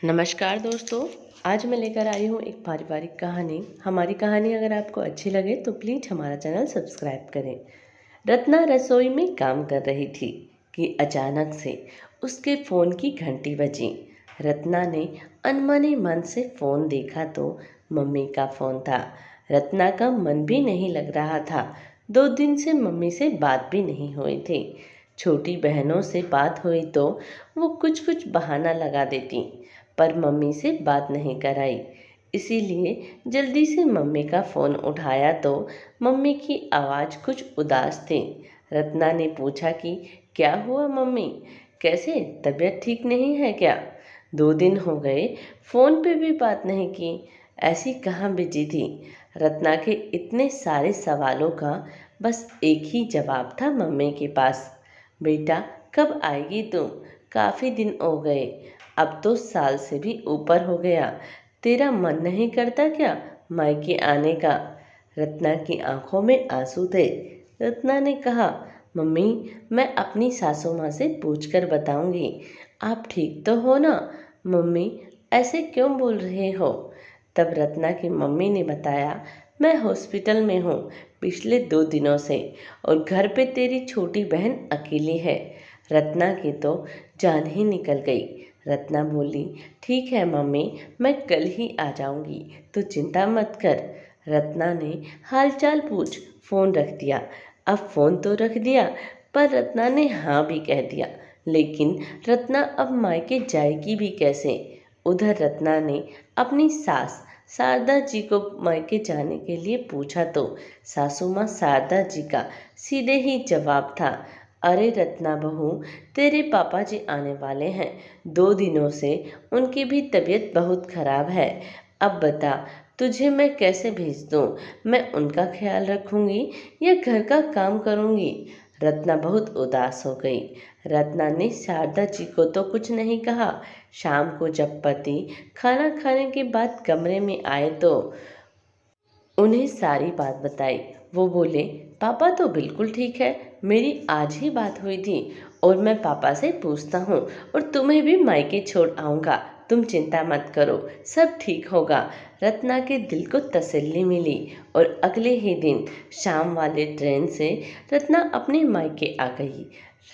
नमस्कार दोस्तों। आज मैं लेकर आई हूँ एक पारिवारिक कहानी। हमारी कहानी अगर आपको अच्छी लगे तो प्लीज़ हमारा चैनल सब्सक्राइब करें। रत्ना रसोई में काम कर रही थी कि अचानक से उसके फ़ोन की घंटी बजी। रत्ना ने अनमने मन से फ़ोन देखा तो मम्मी का फ़ोन था। रत्ना का मन भी नहीं लग रहा था। 2 दिन से मम्मी से बात भी नहीं हुई थी। छोटी बहनों से बात हुई तो वो कुछ कुछ बहाना लगा देती, पर मम्मी से बात नहीं कराई। इसीलिए जल्दी से मम्मी का फ़ोन उठाया तो मम्मी की आवाज़ कुछ उदास थी। रत्ना ने पूछा कि क्या हुआ मम्मी, कैसे, तबीयत ठीक नहीं है क्या? 2 दिन हो गए, फ़ोन पे भी बात नहीं की। ऐसी कहाँ बिजी थी? रत्ना के इतने सारे सवालों का बस एक ही जवाब था मम्मी के पास। बेटा, कब आएगी तुम? काफ़ी दिन हो गए, अब तो साल से भी ऊपर हो गया। तेरा मन नहीं करता क्या मायके आने का? रत्ना की आंखों में आंसू थे। रत्ना ने कहा, मम्मी, मैं अपनी सासू माँ से पूछकर बताऊंगी। आप ठीक तो हो ना? मम्मी, ऐसे क्यों बोल रहे हो? तब रत्ना की मम्मी ने बताया, मैं हॉस्पिटल में हूँ पिछले 2 दिनों से, और घर पे तेरी छोटी बहन अकेली है। रत्ना की तो जान ही निकल गई। रत्ना बोली, ठीक है मम्मी, मैं कल ही आ जाऊंगी, तो चिंता मत कर। रत्ना ने हालचाल पूछ फ़ोन रख दिया। अब फ़ोन तो रख दिया, पर रत्ना ने हाँ भी कह दिया। लेकिन रत्ना अब मायके जाएगी भी कैसे? उधर रत्ना ने अपनी सास शारदा जी को मायके जाने के लिए पूछा तो सासू माँ शारदा जी का सीधे ही जवाब था, अरे रत्ना बहू, तेरे पापा जी आने वाले हैं। 2 दिनों से उनकी भी तबीयत बहुत खराब है। अब बता, तुझे मैं कैसे भेज दूँ? मैं उनका ख्याल रखूंगी या घर का काम करूंगी? रत्ना बहुत उदास हो गई। रत्ना ने शारदा जी को तो कुछ नहीं कहा। शाम को जब पति खाना खाने के बाद कमरे में आए तो उन्हें सारी बात बताई। वो बोले, पापा तो बिल्कुल ठीक है, मेरी आज ही बात हुई थी और मैं पापा से पूछता हूँ और तुम्हें भी मायके छोड़ आऊँगा। तुम चिंता मत करो, सब ठीक होगा। रत्ना के दिल को तसल्ली मिली और अगले ही दिन शाम वाले ट्रेन से रत्ना अपने मायके आ गई।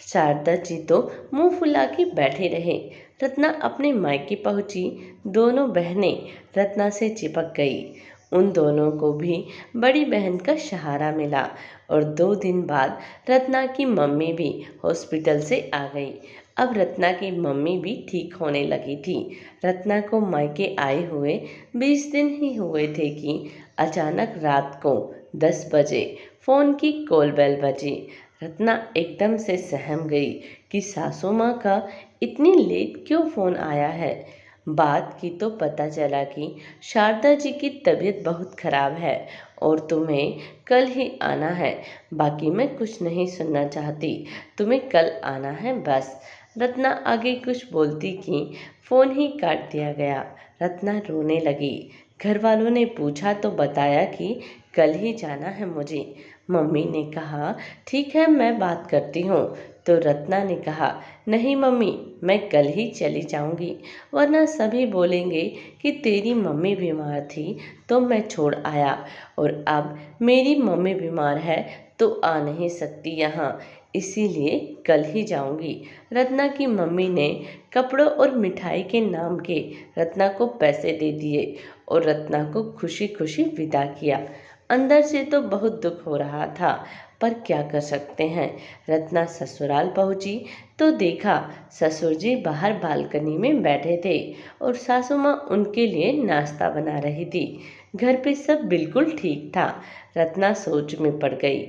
शारदा जी तो मुंह फुला के बैठे रहे। रत्ना अपने मायके पहुंची। दोनों बहनें रत्ना से चिपक गई। उन दोनों को भी बड़ी बहन का सहारा मिला और 2 दिन बाद रत्ना की मम्मी भी हॉस्पिटल से आ गई। अब रत्ना की मम्मी भी ठीक होने लगी थी। रत्ना को मायके आए हुए 20 दिन ही हुए थे कि अचानक रात को 10 बजे फ़ोन की कॉल बेल बजी। रत्ना एकदम से सहम गई कि सासू माँ का इतनी लेट क्यों फ़ोन आया है। बात की तो पता चला कि शारदा जी की तबीयत बहुत खराब है और तुम्हें कल ही आना है। बाकी मैं कुछ नहीं सुनना चाहती, तुम्हें कल आना है बस। रत्ना आगे कुछ बोलती कि फ़ोन ही काट दिया गया। रत्ना रोने लगी। घर वालों ने पूछा तो बताया कि कल ही जाना है मुझे। मम्मी ने कहा, ठीक है, मैं बात करती हूँ। तो रत्ना ने कहा, नहीं मम्मी, मैं कल ही चली जाऊंगी, वरना सभी बोलेंगे कि तेरी मम्मी बीमार थी तो मैं छोड़ आया, और अब मेरी मम्मी बीमार है तो आ नहीं सकती यहाँ, इसीलिए कल ही जाऊंगी। रत्ना की मम्मी ने कपड़ों और मिठाई के नाम के रत्ना को पैसे दे दिए और रत्ना को खुशी खुशी विदा किया। अंदर से तो बहुत दुख हो रहा था, पर क्या कर सकते हैं। रत्ना ससुराल पहुंची तो देखा ससुर जी बाहर बालकनी में बैठे थे और सासू माँ उनके लिए नाश्ता बना रही थी। घर पे सब बिल्कुल ठीक था। रत्ना सोच में पड़ गई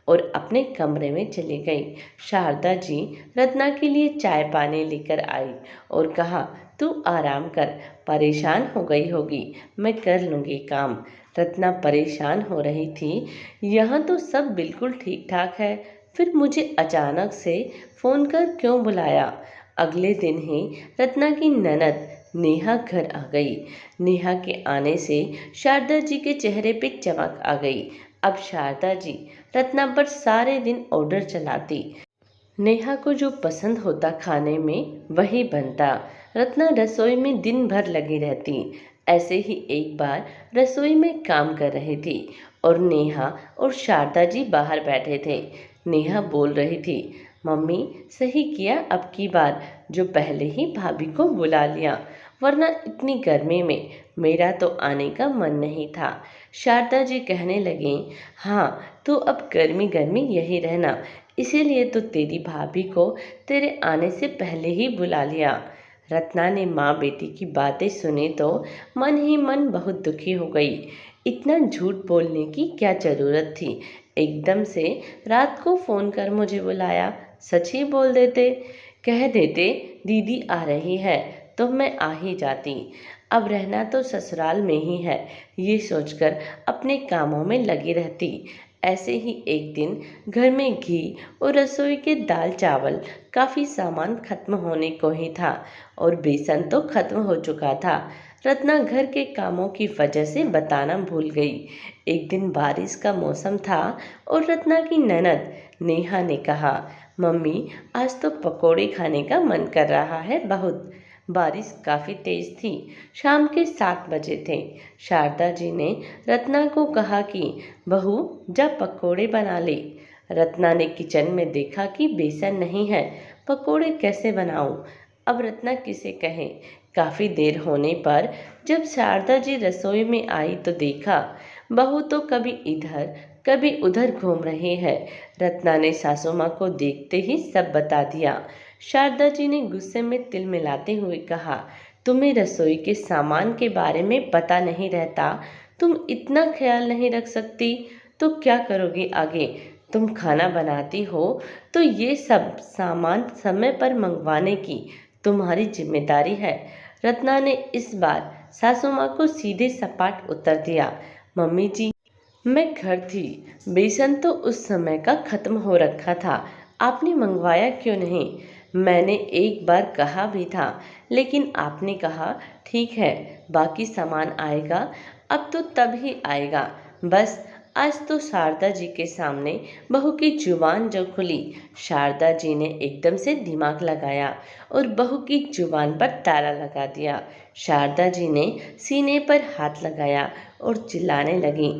और अपने कमरे में चली गई। शारदा जी रत्ना के लिए चाय पानी लेकर आई और कहा, तू आराम कर, परेशान हो गई होगी, मैं कर लूँगी काम। रत्ना परेशान हो रही थी। यहाँ तो सब बिल्कुल ठीक ठाक है, फिर मुझे अचानक से फ़ोन कर क्यों बुलाया? अगले दिन ही रत्ना की ननद नेहा घर आ गई। नेहा के आने से शारदा जी के चेहरे पे चमक आ गई। अब शारदा जी रत्ना पर सारे दिन ऑर्डर चलाती। नेहा को जो पसंद होता खाने में वही बनता। रत्ना रसोई में दिन भर लगी रहती। ऐसे ही एक बार रसोई में काम कर रही थी और नेहा और शारदा जी बाहर बैठे थे। नेहा बोल रही थी, मम्मी सही किया अब की बार जो पहले ही भाभी को बुला लिया, वरना इतनी गर्मी में मेरा तो आने का मन नहीं था। शारदा जी कहने लगी, हाँ तो अब गर्मी गर्मी यही रहना, इसीलिए तो तेरी भाभी को तेरे आने से पहले ही बुला लिया। रत्ना ने माँ बेटी की बातें सुनी तो मन ही मन बहुत दुखी हो गई। इतना झूठ बोलने की क्या ज़रूरत थी, एकदम से रात को फ़ोन कर मुझे बुलाया, सच ही बोल देते, कह देते दीदी आ रही है तो मैं आ ही जाती। अब रहना तो ससुराल में ही है, ये सोचकर अपने कामों में लगी रहती। ऐसे ही एक दिन घर में घी और रसोई के दाल चावल काफ़ी सामान खत्म होने को ही था और बेसन तो खत्म हो चुका था। रत्ना घर के कामों की वजह से बताना भूल गई। एक दिन बारिश का मौसम था और रत्ना की ननद नेहा ने कहा, मम्मी आज तो पकोड़े खाने का मन कर रहा है बहुत। बारिश काफ़ी तेज थी, शाम के 7 बजे थे। शारदा जी ने रत्ना को कहा कि बहू जा पकोड़े बना ले। रत्ना ने किचन में देखा कि बेसन नहीं है, पकोड़े कैसे बनाऊं? अब रत्ना किसे कहे। काफ़ी देर होने पर जब शारदा जी रसोई में आई तो देखा बहू तो कभी इधर कभी उधर घूम रही है। रत्ना ने सासू माँ को देखते ही सब बता दिया। शारदा जी ने गुस्से में तिल मिलाते हुए कहा, तुम्हें रसोई के सामान के बारे में पता नहीं रहता, तुम इतना ख्याल नहीं रख सकती तो क्या करोगी आगे? तुम खाना बनाती हो तो ये सब सामान समय पर मंगवाने की तुम्हारी जिम्मेदारी है। रत्ना ने इस बार सासू माँ को सीधे सपाट उत्तर दिया, मम्मी जी मैं घर थी, बेसन तो उस समय का खत्म हो रखा था, आपने मंगवाया क्यों नहीं? मैंने एक बार कहा भी था, लेकिन आपने कहा ठीक है बाकी सामान आएगा, अब तो तब ही आएगा। बस आज तो शारदा जी के सामने बहू की जुबान जो खुली, शारदा जी ने एकदम से दिमाग लगाया और बहू की जुबान पर ताला लगा दिया। शारदा जी ने सीने पर हाथ लगाया और चिल्लाने लगी,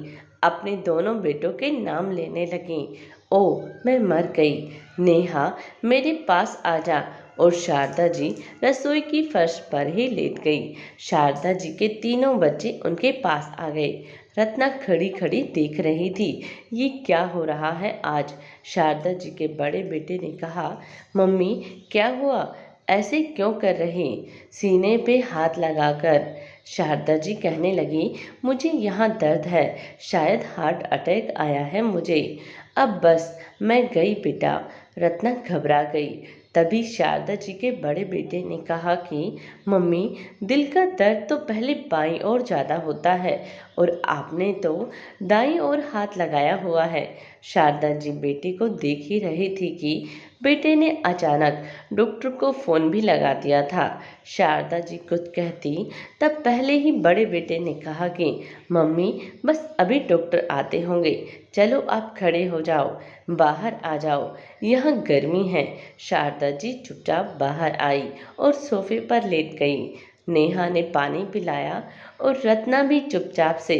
अपने दोनों बेटों के नाम लेने लगी, ओ मैं मर गई, नेहा मेरे पास आ जा। और शारदा जी रसोई की फर्श पर ही लेट गई। शारदा जी के तीनों बच्चे उनके पास आ गए। रत्ना खड़ी खड़ी देख रही थी, ये क्या हो रहा है आज? शारदा जी के बड़े बेटे ने कहा, मम्मी क्या हुआ, ऐसे क्यों कर रही? सीने पे हाथ लगाकर शारदा जी कहने लगी, मुझे यहाँ दर्द है, शायद हार्ट अटैक आया है मुझे। अब बस मैं गई बेटा। रत्ना घबरा गई। तभी शारदा जी के बड़े बेटे ने कहा कि मम्मी दिल का दर्द तो पहले बाईं ओर ज़्यादा होता है और आपने तो दाईं ओर हाथ लगाया हुआ है। शारदा जी बेटे को देख ही रही थी कि बेटे ने अचानक डॉक्टर को फ़ोन भी लगा दिया था। शारदा जी कुछ कहती तब पहले ही बड़े बेटे ने कहा कि मम्मी बस अभी डॉक्टर आते होंगे, चलो आप खड़े हो जाओ, बाहर आ जाओ, यहाँ गर्मी है। शारदा जी चुपचाप बाहर आई और सोफे पर लेट गई। नेहा ने पानी पिलाया और रत्ना भी चुपचाप से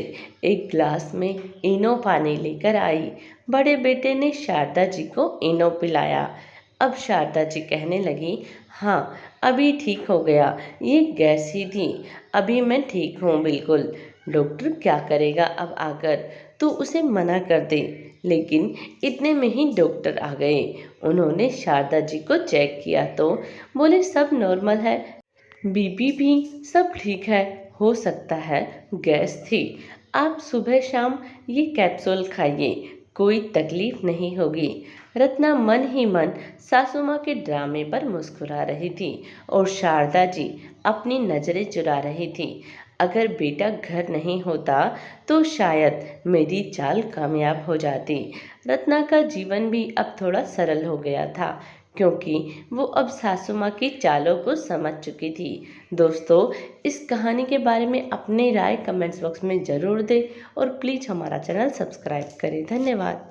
एक गिलास में इनो पानी लेकर आई। बड़े बेटे ने शारदा जी को इनो पिलाया। अब शारदा जी कहने लगी, हाँ अभी ठीक हो गया, ये गैस ही थी, अभी मैं ठीक हूँ बिल्कुल। डॉक्टर क्या करेगा अब आकर, तू उसे मना कर दे। लेकिन इतने में ही डॉक्टर आ गए। उन्होंने शारदा जी को चेक किया तो बोले सब नॉर्मल है, बीपी भी सब ठीक है, हो सकता है गैस थी। आप सुबह शाम ये कैप्सूल खाइए, कोई तकलीफ नहीं होगी। रत्ना मन ही मन सासू माँ के ड्रामे पर मुस्कुरा रही थी और शारदा जी अपनी नज़रें चुरा रही थी। अगर बेटा घर नहीं होता तो शायद मेरी चाल कामयाब हो जाती। रत्ना का जीवन भी अब थोड़ा सरल हो गया था, क्योंकि वो अब सासू माँ की चालों को समझ चुकी थी। दोस्तों, इस कहानी के बारे में अपनी राय कमेंट्स बॉक्स में ज़रूर दें और प्लीज़ हमारा चैनल सब्सक्राइब करें। धन्यवाद।